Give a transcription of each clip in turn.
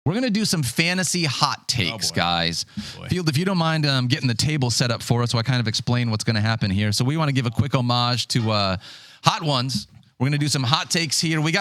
We're going to do some fantasy hot takes, guys. Field, if you don't mind getting the table set up for us so I kind of explain what's going to happen here. So we want to give a quick homage to hot ones. We're going to do some hot takes here. We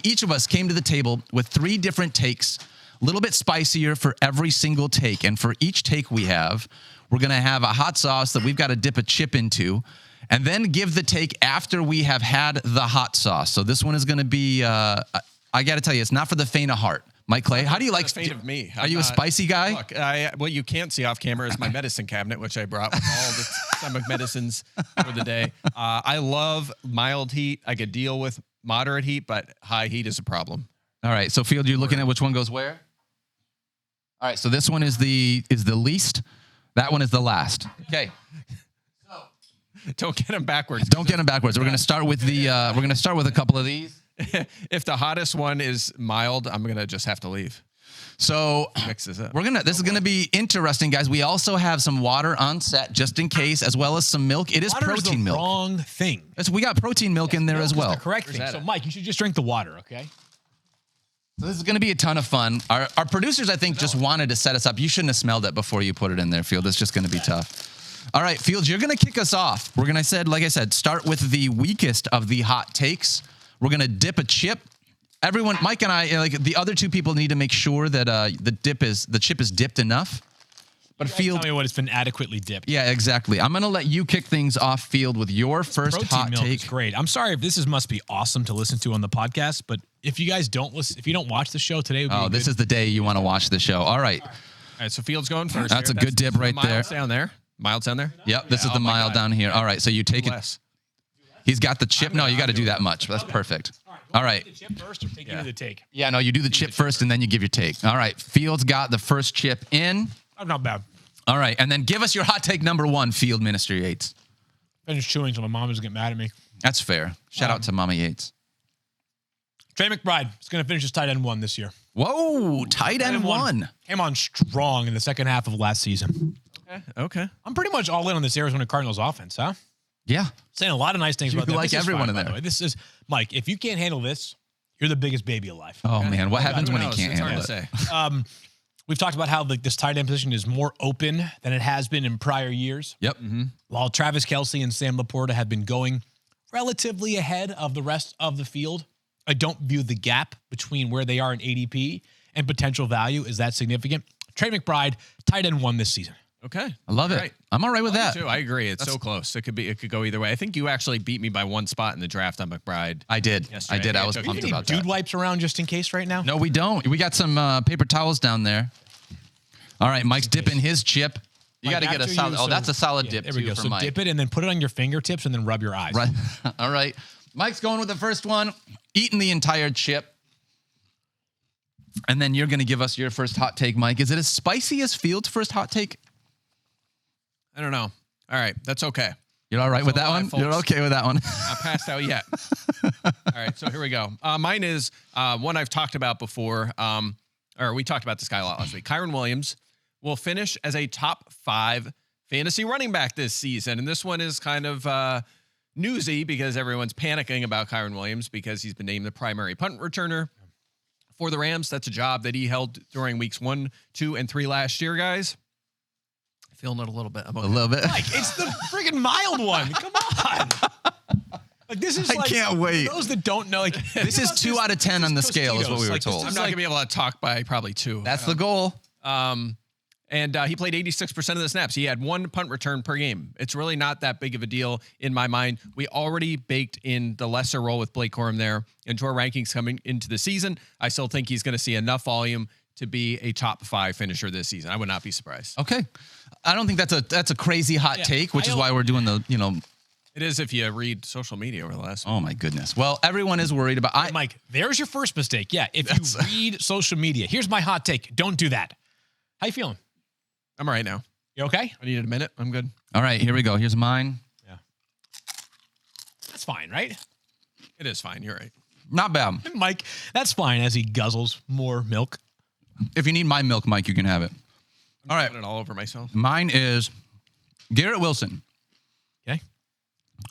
each of us came to the table with 3 different takes, a little bit spicier for every single take. And for each take we have, we're going to have a hot sauce that we've got to dip a chip into and then give the take after we have had the hot sauce. So this one is going to be, I got to tell you, it's not for the faint of heart. Mike Clay, how do you like faint of me? Are you a spicy guy? Look, what you can't see off camera is my medicine cabinet, which I brought with all the stomach medicines for the day. I love mild heat. I could deal with moderate heat, but high heat is a problem. All right, so Field, you're looking at which one goes where? All right, so this one is the least. That one is the last. Okay. Don't get them backwards. Don't get them backwards. We're going to start with a couple of these. If the hottest one is mild, I'm going to just have to leave. So mixes up. This is going to be interesting, guys. We also have some water on set just in case, as well as some milk. It is Water protein is the milk. Wrong thing. We got protein milk in there as well. The correct thing. So, Mike, you should just drink the water, okay? So this is going to be a ton of fun. Our producers, I think, just wanted to set us up. You shouldn't have smelled it before you put it in there, Field. It's just going to be tough. All right, Fields, you're going to kick us off. We're going to, like I said, start with the weakest of the hot takes. We're going to dip a chip. Everyone, Mike and I, like the other 2 people, need to make sure that the chip is dipped enough. But Field, tell me what it's been adequately dipped. Yeah, exactly. I'm going to let you kick things off, Field, with your first hot milk take. Is great. I'm sorry if this must be awesome to listen to on the podcast, but if you guys don't listen, if you don't watch the show today, this is the day you want to watch the show. All right. All right, so Field's going first. That's a good dip right there. Down there. Mild down there? Yep, this is the mild down here. All right, so you take it. He's got the chip. No, you got to do that much. That's perfect. All right. The chip first or take you to the take? Yeah, no, you do the chip first and then you give your take. All right, Fields got the first chip in. I'm not bad. All right, and then give us your hot take number 1, Field Minister Yates. Finish chewing so my mom doesn't get mad at me. That's fair. Shout out to Mama Yates. Trey McBride is going to finish his tight end 1 this year. Whoa, tight end 1. Came on strong in the second half of last season. Okay. I'm pretty much all in on this Arizona Cardinals offense, huh? Yeah. Saying a lot of nice things about that. Like everyone in there. By the way. This is, Mike, if you can't handle this, you're the biggest baby alive. Oh, man. What happens when he can't handle it? We've talked about how this tight end position is more open than it has been in prior years. Yep. While Travis Kelce and Sam Laporta have been going relatively ahead of the rest of the field, I don't view the gap between where they are in ADP and potential value is that significant. Trey McBride, tight end 1 this season. Okay. I love it. Right. I'm all right with that. Too. I agree. It's so close. It could go either way. I think you actually beat me by 1 spot in the draft on McBride. I did. Yesterday. I was pumped about that. Dude wipes around just in case right now? No, we don't. We got some paper towels down there. All right, Mike's dipping his chip. You got to get a solid. That's a solid dip. There we go. For So Mike. dip it and then put it on your fingertips and then rub your eyes. Right. All right. Mike's going with the first one, eating the entire chip. And then you're going to give us your first hot take, Mike. Is it as spicy as Fields' first hot take? I don't know. All right. That's okay. You're all right with that one? You're okay with that one? Not passed out yet. All right. So here we go. Mine is one I've talked about before. Or we talked about this guy a lot last week. Kyren Williams will finish as a top 5 fantasy running back this season. And this one is kind of newsy because everyone's panicking about Kyren Williams because he's been named the primary punt returner for the Rams. That's a job that he held during weeks 1, 2, and 3 last year, guys. Feeling it a little bit. A little bit. Like, it's the friggin' mild one. Come on. Like, this is I can't wait. For those that don't know, like, this is 2 out of 10 on the scale is what we were told. I'm not going to be able to talk by probably 2. That's the goal. And he played 86% of the snaps. He had 1 punt return per game. It's really not that big of a deal in my mind. We already baked in the lesser role with Blake Corum there into our rankings coming into the season. I still think he's going to see enough volume to be a top 5 finisher this season. I would not be surprised. Okay. I don't think that's a crazy hot take, which is why we're doing the, It is if you read social media over the last Oh, my goodness. Well, everyone is worried about... Mike, there's your first mistake. Yeah, if you read social media. Here's my hot take. Don't do that. How you feeling? I'm all right now. You okay? I needed a minute. I'm good. All right, here we go. Here's mine. Yeah. That's fine, right? It is fine. You're right. Not bad. Mike, that's fine as he guzzles more milk. If you need my milk, Mike, you can have it. All right. Put it all over myself. Mine is Garrett Wilson. Okay.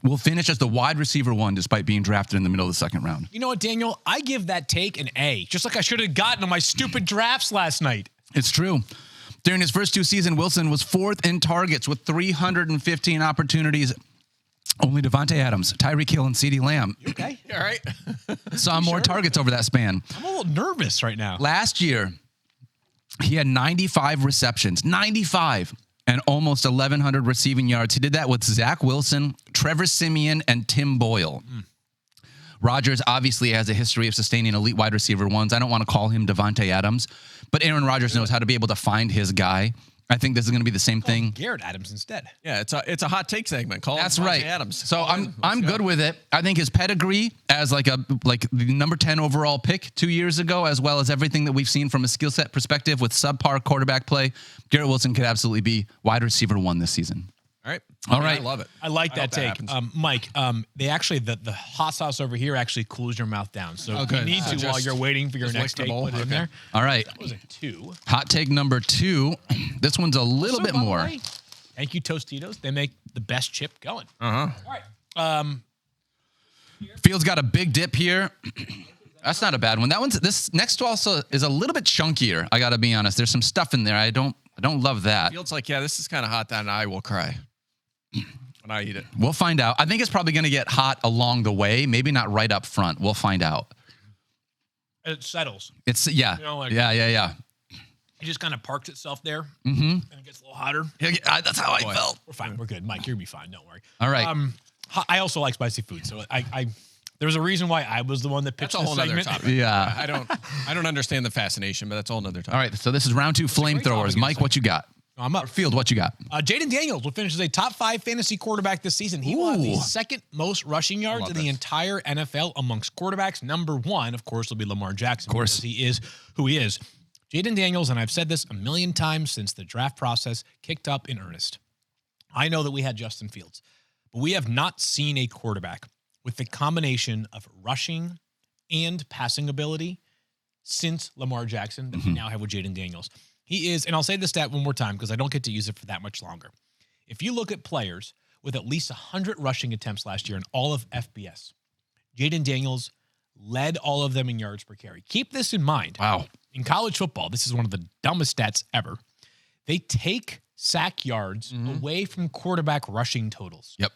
will finish as the wide receiver 1 despite being drafted in the middle of the second round. You know what, Daniel? I give that take an A, just like I should have gotten on my stupid drafts last night. It's true. During his first 2 seasons, Wilson was 4th in targets with 315 opportunities. Only Devontae Adams, Tyreek Hill, and CeeDee Lamb Okay. All right. saw more targets over that span. I'm a little nervous right now. Last year, he had 95 receptions, 95, and almost 1,100 receiving yards. He did that with Zach Wilson, Trevor Siemian, and Tim Boyle. Rodgers obviously has a history of sustaining elite wide receiver 1s. I don't want to call him Devontae Adams, but Aaron Rodgers knows how to be able to find his guy. I think this is going to be the same thing. Garrett Adams instead. Yeah, it's a hot take segment. Call That's him right. Adams. So I'm good with it. I think his pedigree as the number 10 overall pick 2 years ago, as well as everything that we've seen from a skill set perspective with subpar quarterback play, Garrett Wilson could absolutely be wide receiver 1 this season. All right. I love it. I like that hope take. that Mike, they actually, the hot sauce over here actually cools your mouth down. So Okay. you need So to, while just- you're waiting for your just next lick the take, bowl? put it in Okay. there. All right. That was a 2. Hot take number 2. This one's a little So, bit by the more. way, thank you, Tostitos. They make the best chip going. Uh-huh. All right. Fields got a big dip here. That's not a bad one. This next also is a little bit chunkier. I got to be honest. There's some stuff in there. I don't love that. Fields like, yeah, this is kind of hot, then I will cry when I eat it. We'll find out. I think it's probably going to get hot along the way. Maybe not right up front. We'll find out. It settles. It's You know, like- yeah. It just kind of parks itself there. Mm-hmm. And it gets a little hotter. That's how I felt. We're fine. We're good. Mike, you'll be fine. Don't worry. All right. I also like spicy food. So there's a reason why I was the one that pitched That's a whole this nother segment. topic. Yeah. I don't understand the fascination, but that's a whole nother topic. All right. So this is round 2 flamethrowers. Mike, what you got? I'm up. Field, what you got? Jaden Daniels will finish as a top 5 fantasy quarterback this season. He will have the second most rushing yards in the entire NFL amongst quarterbacks. Number 1, of course, will be Lamar Jackson. Of course. Because he is who he is. Jaden Daniels, and I've said this a million times since the draft process kicked up in earnest. I know that we had Justin Fields, but we have not seen a quarterback with the combination of rushing and passing ability since Lamar Jackson that we now have with Jaden Daniels. He is, and I'll say this stat one more time because I don't get to use it for that much longer. If you look at players with at least 100 rushing attempts last year in all of FBS, Jaden Daniels led all of them in yards per carry. Keep this in mind. Wow. In college football, this is one of the dumbest stats ever. They take sack yards away from quarterback rushing totals. Yep.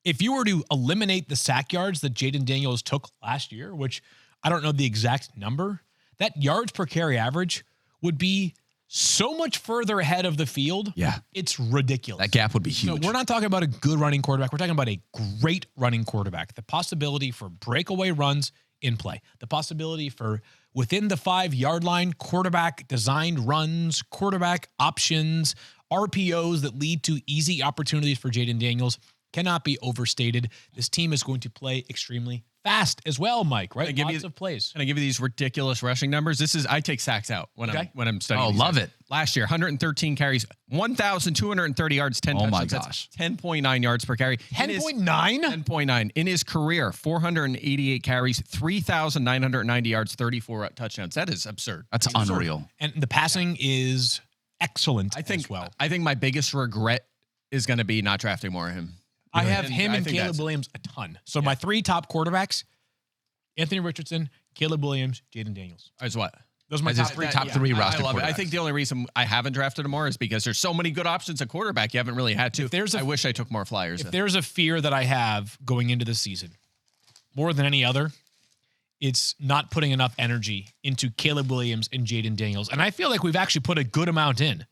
If you were to eliminate the sack yards that Jaden Daniels took last year, which I don't know the exact number, that yards per carry average would be so much further ahead of the field. Yeah. It's ridiculous. That gap would be So huge. we're not talking about a good running quarterback. We're talking about a great running quarterback. The possibility for breakaway runs in play. The possibility for within the 5-yard line, quarterback designed runs, quarterback options, RPOs that lead to easy opportunities for Jaden Daniels cannot be overstated. This team is going to play extremely fast as well, Mike, right? Lots of plays. Can I give you these ridiculous rushing numbers? I take sacks out when I'm studying. Oh, these love guys. it. Last year, 113 carries, 1,230 yards, 10 Oh my touchdowns. gosh. That's 10.9 yards per carry. 10.9? 10.9. In his career, 488 carries, 3,990 yards, 34 touchdowns. That is absurd. That's unreal. And the passing is excellent I think as well. I think my biggest regret is going to be not drafting more of him. I have And him I and think Caleb that's- Williams a ton. So my 3 top quarterbacks, Anthony Richardson, Caleb Williams, Jaden Daniels. Is what? Those are my As his top 3. top 3 roster I love it. I quarterbacks. think the only reason I haven't drafted him more is because there's so many good options at quarterback. You haven't really had to. I wish I took more flyers. If there's a fear that I have going into the season, more than any other, it's not putting enough energy into Caleb Williams and Jaden Daniels. And I feel like we've actually put a good amount in.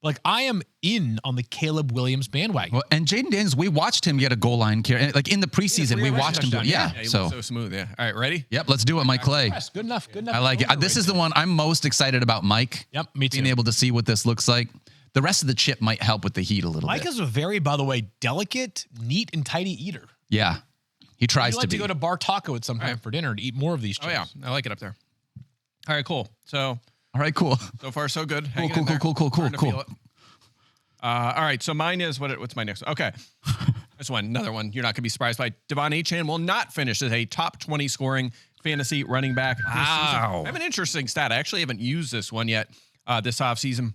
Like, I am in on the Caleb Williams bandwagon. Well, and Jaden Daniels, we watched him get a goal line carry. Like in the preseason, we watched him do it. Yeah. he So, looks so smooth. Yeah. All right, ready? yep, let's do it, Mike Clay. Yes, good enough. Good enough. I like it. This is the one I'm most excited about, Mike. Yep, me too. Being able to see what this looks like. The rest of the chip might help with the heat a little Mike bit. is a very, by the way, delicate, neat, and tidy eater. Yeah. He tries You like to to be. go to Bar Taco at some time for dinner and eat more of these chips. Oh yeah, I like it up there. All right, cool. So All right, cool. so far so good. Cool, Hanging cool, in there. cool, cool, cool, Starting to cool. feel it. All right, so mine is what's my next one? Okay. This one, another one you're not going to be surprised by. Achane will not finish as a top 20 scoring fantasy running back this season. I have an interesting stat. I actually haven't used this one yet this offseason.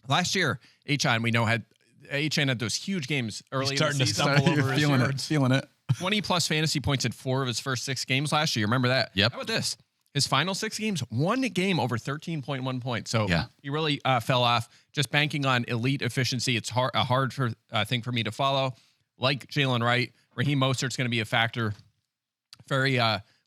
Last year, Achane, we know, had Achane had those huge games early in the Starting to season. stumble over his yards. Feeling it. 20-plus fantasy points in 4 of his first 6 games last year. Remember that? Yep. How about this? His final 6 games, 1 game over 13.1 points. So Yeah. he really fell off. Just banking on elite efficiency, it's a hard thing for me to follow. Like Jalen Wright, Raheem Mostert's going to be a factor. Very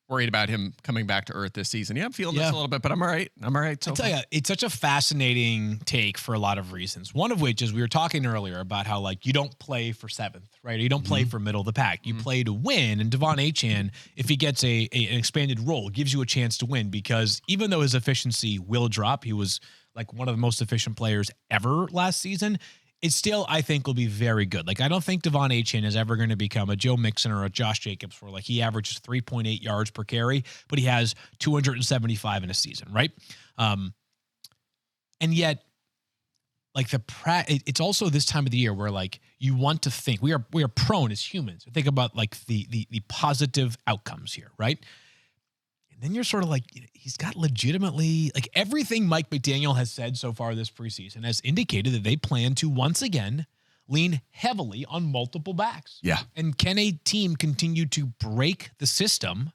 worried about him coming back to earth this season. Yeah, I'm feeling this a little bit, but I'm all right. I'm all right. So I tell you, it's such a fascinating take for a lot of reasons. One of which is we were talking earlier about how like you don't play for 7th, right? Or you don't play for middle of the pack. You play to win. And Devon Achane, if he gets an expanded role, gives you a chance to win because even though his efficiency will drop, he was like one of the most efficient players ever last season. It still, I think, will be very good. Like, I don't think Devon Achane is ever going to become a Joe Mixon or a Josh Jacobs where, like, he averages 3.8 yards per carry, but he has 275 in a season, right? And yet, like, it's also this time of the year where, like, you want to think. We are prone as humans to think about, like, the positive outcomes here, right? And then you're sort of like, he's got legitimately, like everything Mike McDaniel has said so far this preseason has indicated that they plan to once again lean heavily on multiple backs. Yeah. And can a team continue to break the system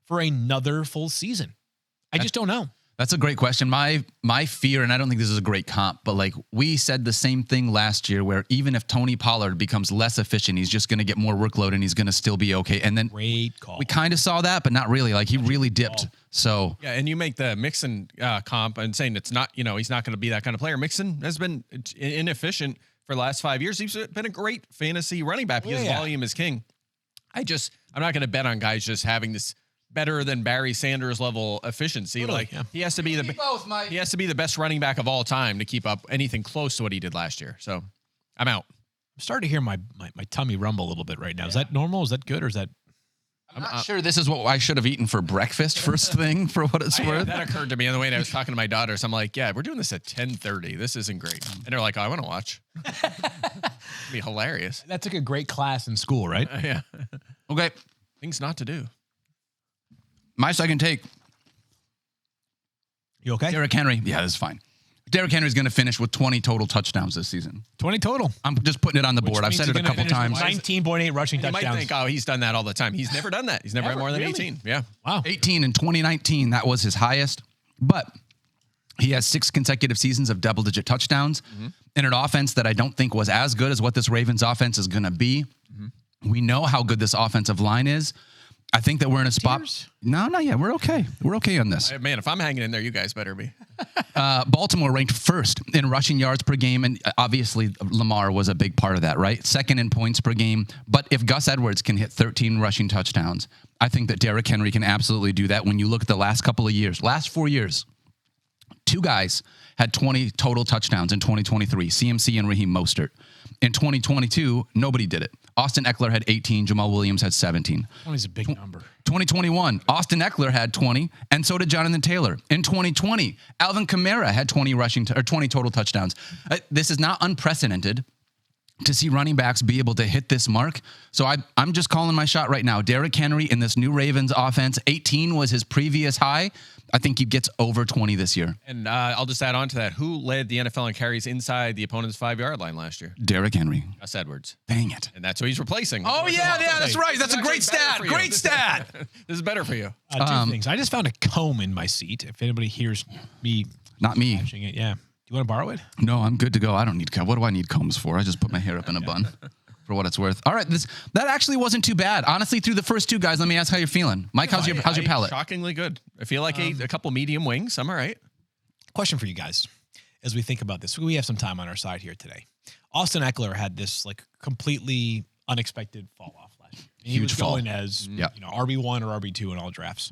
for another full season? I just don't know. That's a great question. My fear, and I don't think this is a great comp, but like we said the same thing last year where even if Tony Pollard becomes less efficient, he's just going to get more workload and he's going to still be okay. And then Great call. we kind of saw that, but not really. Like he really dipped. So yeah, and you make the Mixon comp and saying it's not, he's not going to be that kind of player. Mixon has been inefficient for the last 5 years. He's been a great fantasy running back because volume is king. I'm not going to bet on guys just having this better than Barry Sanders level efficiency. He has to be the best running back of all time to keep up anything close to what he did last year. So I'm out. I'm starting to hear my tummy rumble a little bit right now. Is that normal? Is that good? Or is that? I'm not sure this is what I should have eaten for breakfast first thing for what it's worth. That occurred to me on the way. And I was talking to my daughters. I'm like, yeah, we're doing this at 10:30. This isn't great. And they're like, oh, I want to watch. It'd be hilarious. That's like a great class in school, right? Yeah. Okay. Things not to do. My second take. You okay? Derrick Henry. Yeah, this is fine. Derrick Henry's going to finish with 20 total touchdowns this season. 20 total. I'm just putting it on the board. I've said it a couple times. 19.8 rushing touchdowns. You might think, oh, he's done that all the time. He's never done that. He's never had more than 18. Yeah. Wow. 18 in 2019. That was his highest. But he has 6 consecutive seasons of double-digit touchdowns in an offense that I don't think was as good as what this Ravens offense is going to be. We know how good this offensive line is. I think that we're in a spot. No, not yet. We're okay. We're okay on this. Man, if I'm hanging in there, you guys better be. Baltimore ranked first in rushing yards per game, and obviously Lamar was a big part of that, right? Second in points per game. But if Gus Edwards can hit 13 rushing touchdowns, I think that Derrick Henry can absolutely do that. When you look at the last couple of years, last 4 years, 2 guys had 20 total touchdowns in 2023, CMC and Raheem Mostert. In 2022, nobody did it. Austin Eckler had 18. Jamal Williams had 17. 20 is a big number. 2021, Austin Eckler had 20, and so did Jonathan Taylor. In 2020, Alvin Kamara had 20 20 total touchdowns. This is not unprecedented to see running backs be able to hit this mark. So I'm just calling my shot right now. Derrick Henry in this new Ravens offense, 18 was his previous high. I think he gets over 20 this year. And I'll just add on to that. Who led the NFL in carries inside the opponent's 5-yard line last year? Derrick Henry. Gus Edwards. Dang it. And that's who he's replacing. Oh, yeah, that's right. That's a great stat. Great stat. This is better for you. 2 things. I just found a comb in my seat. If anybody hears me. Not me. Catching it, yeah. Do you want to borrow it? No, I'm good to go. I don't need combs. What do I need combs for? I just put my hair up in a bun for what it's worth. All right, that actually wasn't too bad. Honestly, through the first 2 guys, let me ask how you're feeling. Mike, how's your palate? Shockingly good. I feel like a couple medium wings. I'm all right. Question for you guys. As we think about this, we have some time on our side here today. Austin Eckler had this like completely unexpected fall off last year. And he was going as RB1 or RB2 in all drafts.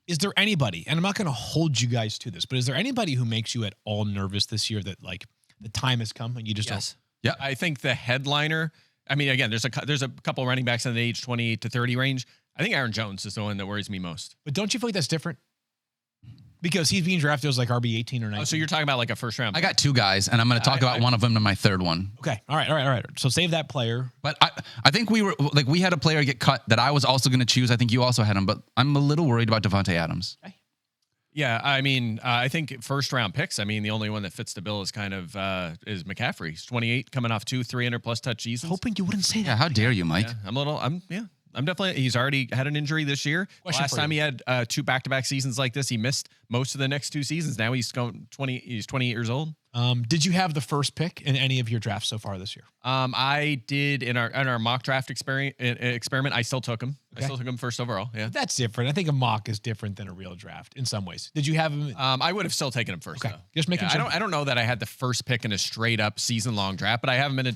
Is there anybody, and I'm not going to hold you guys to this, but is there anybody who makes you at all nervous this year that like the time has come and you just don't? Yeah, I think the headliner. I mean, again, there's a couple running backs in the age 28 to 30 range. I think Aaron Jones is the one that worries me most. But don't you feel like that's different? Because he's being drafted as like RB 18 or 19. Oh, so you're talking about like a first round. I got 2 guys, and I'm going to talk about one of them in my third one. Okay. All right. So save that player. But I think we had a player get cut that I was also going to choose. I think you also had him, but I'm a little worried about Devontae Adams. Okay. Yeah, I mean, I think first round picks. I mean, the only one that fits the bill is kind of is McCaffrey. He's 28, coming off 300 plus touch seasons. Hoping you wouldn't say that. Yeah, how dare you, Mike? Yeah, I'm definitely. He's already had an injury this year. Last time he had 2 back-to-back seasons like this, he missed most of the next 2 seasons. Now he's going 20. He's 28 years old. Did you have the first pick in any of your drafts so far this year? I did in our mock draft experiment. I still took him. Okay. I still took him first overall. Yeah, That's different. I think a mock is different than a real draft in some ways. Did you have him? I would have still taken him first. Okay, Though. just making sure. I don't know that I had the first pick in a straight up season long draft, but I have him in a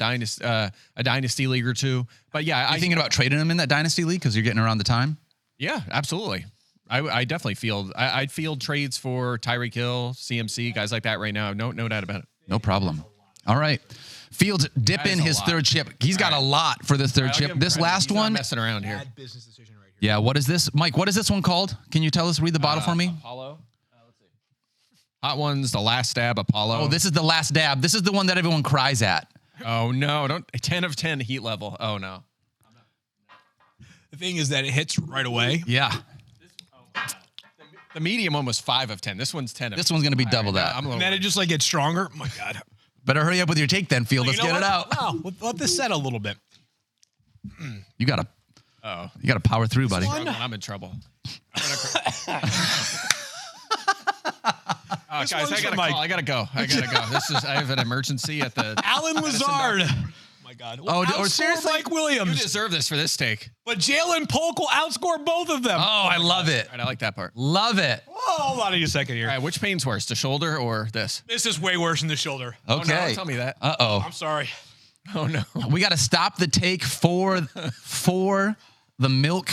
dynasty league or 2. But yeah, Are you thinking about trading him in that dynasty league because you're getting around the time? Yeah, absolutely. I definitely field. I'd field trades for Tyreek Hill, CMC, guys like that right now. No doubt about it. No problem. All right. Fields dip in his third chip. He's got a lot for the third chip. This last one. Messing around here. Bad business decision right here. Yeah. What is this, Mike? What is this one called? Can you tell us? Read the bottle for me. Apollo. Let's see. Hot Ones, the last dab, Apollo. Oh, this is the last dab. This is the one that everyone cries at. Oh no! Don't 10 of 10 heat level. Oh no. The thing is that it hits right away. Yeah. The medium one was 5 of 10. This one's 10 of 10. This one's gonna be double that. And then it just like gets stronger. Oh my God. Better hurry up with your take then, Field. Let's You know get it what? out. No, let this set a little bit. You gotta power through, buddy. I'm in trouble. Guys, I gotta go. I have an emergency at the Alan Lazard. Oh my God. Or seriously, Mike Williams. You deserve this for this take. But Jalen Polk will outscore both of them. Oh, I love it. All right, I like that part. Love it. Oh, hold on a second here. All right, which pain's worse, the shoulder or this? This is way worse than the shoulder. Okay. Oh, no, don't tell me that. Uh-oh. I'm sorry. Oh no. We got to stop the take for the milk.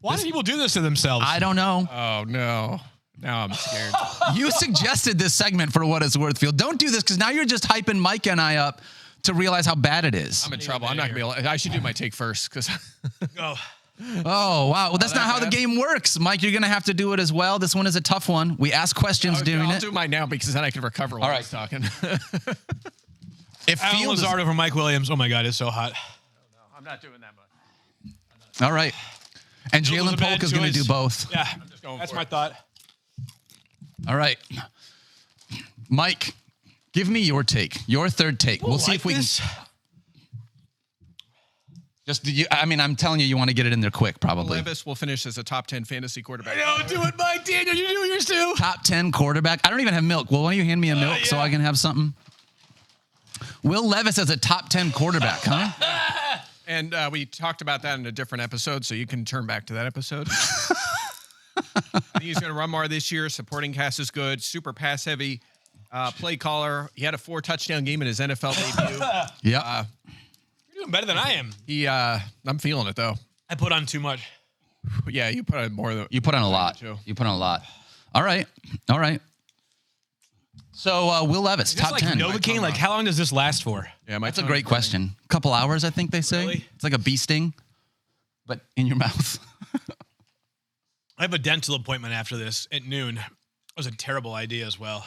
Why do people do this to themselves? I don't know. Oh no. Now I'm scared. You suggested this segment for what it's worth, Field. Don't do this because now you're just hyping Mike and I up to realize how bad it is. I'm in trouble. I'm not gonna be able. I should do my take first because. Oh. Oh, wow. Well, that's not how the game works. Mike, you're going to have to do it as well. This one is a tough one. We ask questions during I'll it. do mine now because then I can recover while All I right. was talking. If Alan Field is, Lazard over Mike Williams. Oh my God, it's so hot. I'm not doing that much. all right. And It was Jalen a bad Polk is going to choice. do both. Yeah, going that's for my it. thought. All right. Mike, give me your take, your third take. We'll see if we can. I'm telling you, you want to get it in there quick, probably. Levis will finish as a top 10 fantasy quarterback. No, do it, Mike. Daniel, you do yours too. Top 10 quarterback. I don't even have milk. Well, why don't you hand me a milk so I can have something? Will Levis as a top 10 quarterback, huh? And we talked about that in a different episode, so you can turn back to that episode. I think he's going to run more this year. Supporting cast is good. Super pass heavy. Play caller. He had a 4-touchdown game in his NFL debut. Yep. You're doing better than I am. I'm feeling it though. I put on too much. Yeah, you put on more than You put on a lot. too. You put on a lot. All right. All right. So Will Levis, Just top like 10. Novocaine, like how long does this last for? Yeah, That's a great question. Couple hours, I think they say. Really? It's like a bee sting, but in your mouth. I have a dental appointment after this at noon. That was a terrible idea as well.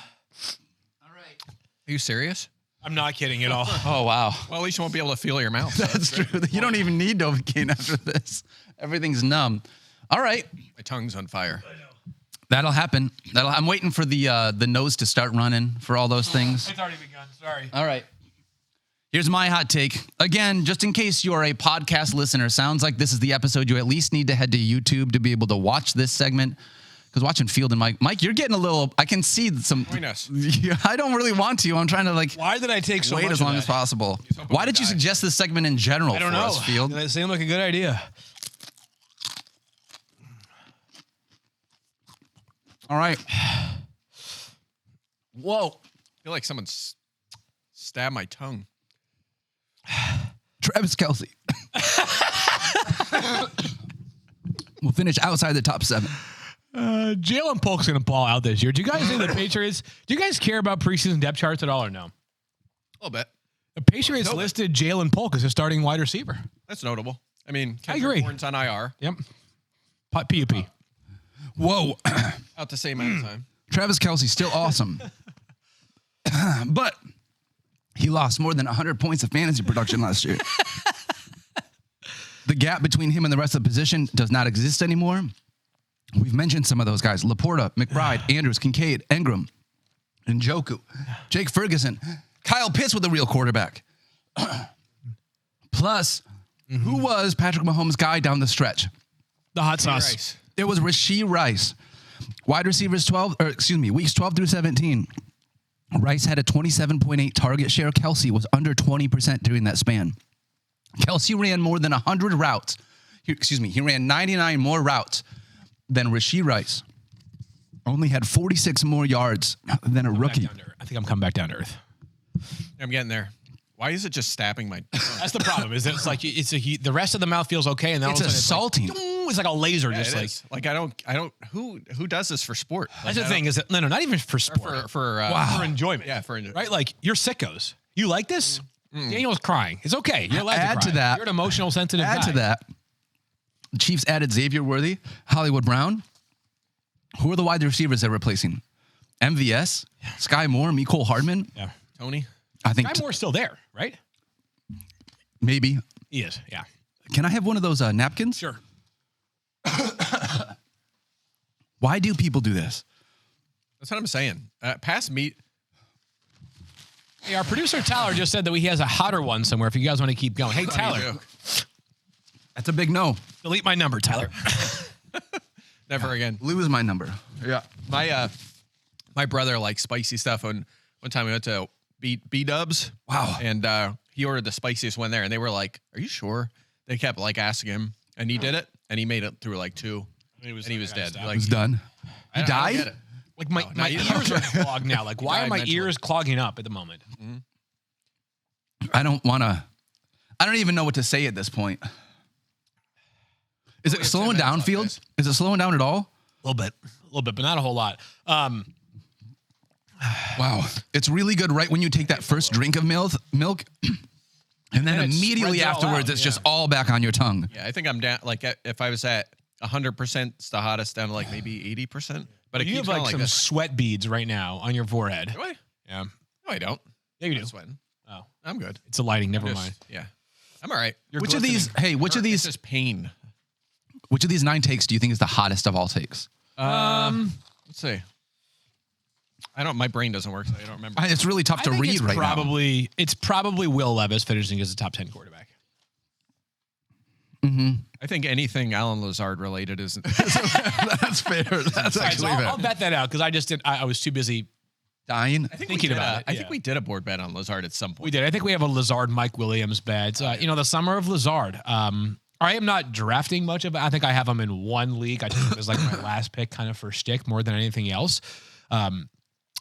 All right. Are you serious? I'm not kidding at all. Oh, wow. Well, at least you won't be able to feel your mouth. That's true. You don't even need Novocaine after this. Everything's numb. All right. My tongue's on fire. That'll happen. I'm waiting for the nose to start running for all those things. It's already begun. Sorry. All right. Here's my hot take. Again, just in case you are a podcast listener, sounds like this is the episode you at least need to head to YouTube to be able to watch this segment. Because watching Field and Mike, you're getting a little, I can see some. Join us. I don't really want to. I'm trying to Why did I take so wait much as of long that? as possible. hoping Why we did you die. suggest this segment in general I don't for know. us, Field? Did it seem like a good idea? All right. Whoa. I feel like someone's stabbed my tongue. Travis Kelce. We'll finish outside the top 7. Jalen Polk's going to ball out this year. Do you guys think the Patriots, do you guys care about preseason depth charts at all or no? A little bit. The Patriots listed Jalen Polk as a starting wide receiver. That's notable. I mean, I agree. Warren's on IR. Yep. PUP. Whoa. Out the same amount of time. Travis Kelce's still awesome. But he lost more than 100 points of fantasy production last year. The gap between him and the rest of the position does not exist anymore. We've mentioned some of those guys. Laporta, McBride, Andrews, Kincaid, Engram, Njoku, Jake Ferguson, Kyle Pitts with a real quarterback. Plus, who was Patrick Mahomes' guy down the stretch? The hot sauce. Rice. It was Rashee Rice. Wide receivers weeks 12 through 17. Rice had a 27.8 target share. Kelsey was under 20% during that span. Kelsey ran more than 100 routes. He ran 99 more routes than Rashee Rice. Only had 46 more yards than a rookie. I think I'm coming back down to earth. I'm getting there. Why is it just stabbing my? That's the problem. Is it's like the rest of the mouth feels okay, and then It's assaulting. It's like a laser, Yeah, just it like. is. Like I don't. Who does this for sport? That's the thing is that no, not even for sport, for enjoyment. Yeah, for enjoyment. Right? Like you're sickos. You like this? Daniel's crying. It's okay. You're allowed Add to to cry. that. You're an emotional, sensitive Add guy. to that, the Chiefs added Xavier Worthy, Hollywood Brown. Who are the wide receivers they're replacing? MVS, Sky Moore, Mecole Hardman. Yeah. Tony. I think Sky Moore's still there, right? maybe. He is. Yeah. Can I have one of those napkins? Sure. Why do people do this? That's what I'm saying. Pass meat. Hey, our producer Tyler just said that he has a hotter one somewhere. If you guys want to keep going, hey Tyler, That's a big no. delete my number, Tyler. Never again. Lose my number. Yeah. My brother likes spicy stuff. And one time we went to B-Dubs. Wow. And he ordered the spiciest one there, and they were like, "Are you sure?" They kept like asking him, and he did it, and he made it through like 2, and he was dead. It Like, was done. I He don't died? get it. Like my ears are clogged now. Like why died are my mentally. ears clogging up at the moment? I don't even know what to say at this point. Is it slowing down, Fields? Is it slowing down at all? A little bit, but not a whole lot. Wow. It's really good right when you take that first drink of milk, and then it immediately spreads it all afterwards, out, it's just all back on your tongue. Yeah, I think I'm down. Like if I was at 100%, it's the hottest, down to like maybe 80%. But it You keeps have going like like some this. sweat beads right now on your forehead. Do I? Yeah. No, I don't. Yeah, you I'm do. sweating. Oh, I'm good. it's a lighting. Never Just- mind. Yeah, I'm all right. Which of these 'Cause It's just pain. which of these 9 takes do you think is the hottest of all takes? Let's see. My brain doesn't work, so I don't remember. It's really tough to I think read it's right now. It's probably Will Levis finishing as a top 10 quarterback. I think anything Alan Lazard related isn't. That's fair. That's All right, actually so fair. I'll bet that out because I was too busy. Dying. I think Thinking about it, I yeah. think we did a board bet on Lazard at some point. We did. I think we have a Lazard Mike Williams bet. The summer of Lazard. I am not drafting much of it. I think I have him in one league. I think it was like my last pick kind of for shtick more than anything else.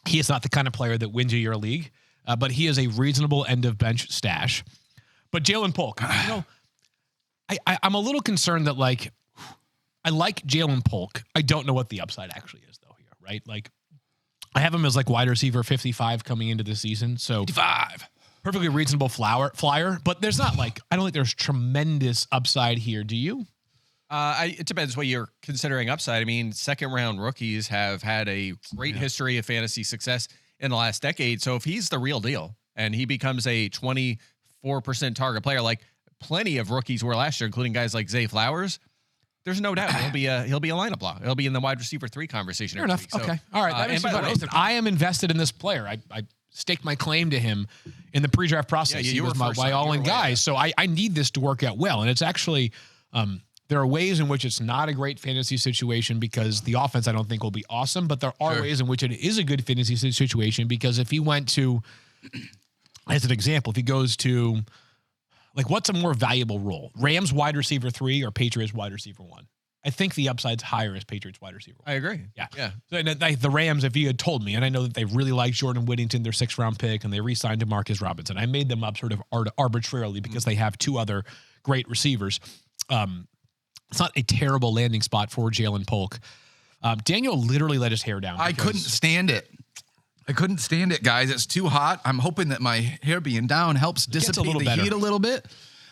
He is not the kind of player that wins you your league, but he is a reasonable end of bench stash. But Jalen Polk, I'm a little concerned that I like Jalen Polk. I don't know what the upside actually is though here, right? Like I have him as like wide receiver 55 coming into the season. So 55. Perfectly reasonable flyer, but there's not I don't think there's tremendous upside here. Do you? It depends what you're considering upside. I mean, second round rookies have had a great history of fantasy success in the last decade. So if he's the real deal and he becomes a 24% target player, like plenty of rookies were last year, including guys like Zay Flowers, there's no doubt he'll be a lineup block. He'll be in the wide receiver 3 conversation. Fair enough. Week. So, Okay. All right. That makes and by me the way, listen, I am invested in this player. I staked my claim to him in the pre-draft process. Yeah, he you was were my first on. You all-in were way guy. ahead. So I need this to work out well. And it's actually there are ways in which it's not a great fantasy situation because the offense I don't think will be awesome, but there are ways in which it is a good fantasy situation because if he went to, as an example, if he goes to, what's a more valuable role? Rams wide receiver 3 or Patriots wide receiver 1? I think the upside's higher as Patriots wide receiver 1. I agree. Yeah. Yeah. So the Rams, if you had told me, and I know that they really like Jordan Whittington, their 6th round pick, and they re-signed DeMarcus Robinson. I made them up sort of arbitrarily because they have 2 other great receivers. It's not a terrible landing spot for Jalen Polk. Daniel literally let his hair down. I couldn't stand it. Guys. It's too hot. I'm hoping that my hair being down helps dissipate little the better. heat a little bit.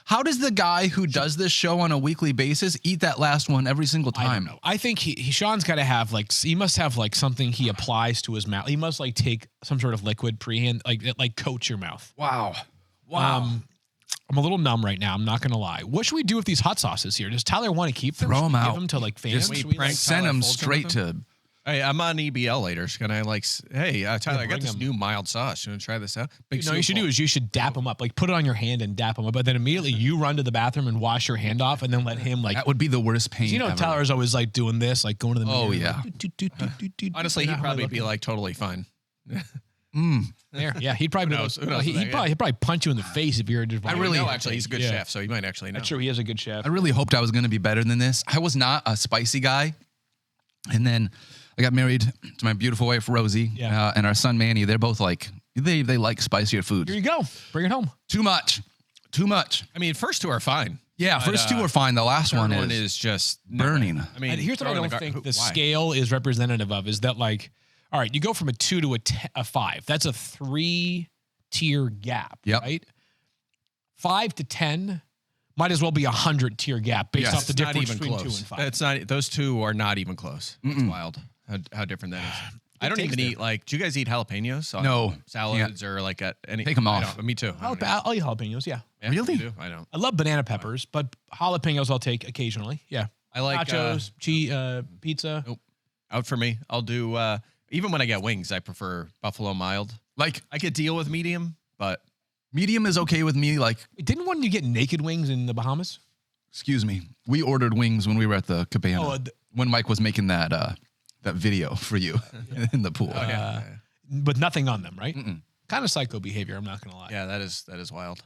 How does the guy who does this show on a weekly basis eat that last one every single I don't time? know. I think Sean's got to have he must have something he applies to his mouth. He must take some sort of liquid prehand, like coat your mouth. Wow. I'm a little numb right now. I'm not gonna lie. What should we do with these hot sauces here? Does Tyler want to keep them? Throw Should them we out. Give them to like fans. Just Should we, prank send Tyler them Fulton straight with to. Hey, I'm on EBL later. So can I hey, Tyler, I got bring this them. new mild sauce. You want to try this out? Big No, you should do is you should dap them up, like put it on your hand and dap them up, but then immediately you run to the bathroom and wash your hand off, and then let him like. That would be the worst pain. You know, ever. Tyler's always like doing this, like going to the mirror. Oh, like, yeah. Honestly, he'd probably be like totally fine. There. Yeah, he'd probably knows? Who knows he'd with that probably punch you in the face if you were just. I really know, actually. He's a good Yeah. chef, so he might actually know. That's true. He is a good chef. I really hoped I was going to be better than this. I was not a spicy guy. And then I got married to my beautiful wife, Rosie, Yeah. and our son, Manny. They're both like, they like spicier food. Here you go. Bring it home. Too much. Too much. I mean, first two are fine. Yeah, But, first two are fine. The last Third one is just burning. I mean, And here's what I throw it in don't the think the why? scale is representative of is that like, all right, you go from a 2 to a 5. That's a 3-tier gap, Yep. right? 5 to 10 might as well be a 100-tier gap based Yes. off the It's not difference even between close. 2 and 5. It's not. Those two are not even close. It's wild how different that is. I don't takes even there. eat like. Do you guys eat jalapenos? On No. salads or like any. Take 'em I off. don't. Me too. I don't eat. I'll eat jalapenos, yeah. Yeah, Really? you do? I don't. I love banana peppers, but jalapenos I'll take occasionally. Yeah. I like nachos, cheese, pizza. Nope. Out for me. I'll do. Even when I get wings, I prefer buffalo mild. Like, I could deal with medium, but medium is okay with me. Like, Didn't one of you get naked wings in the Bahamas? excuse me. We ordered wings when we were at the cabana. Oh, when Mike was making that video for you in the pool. But nothing on them, right? Kind of psycho behavior. I'm not gonna lie. yeah, that is wild.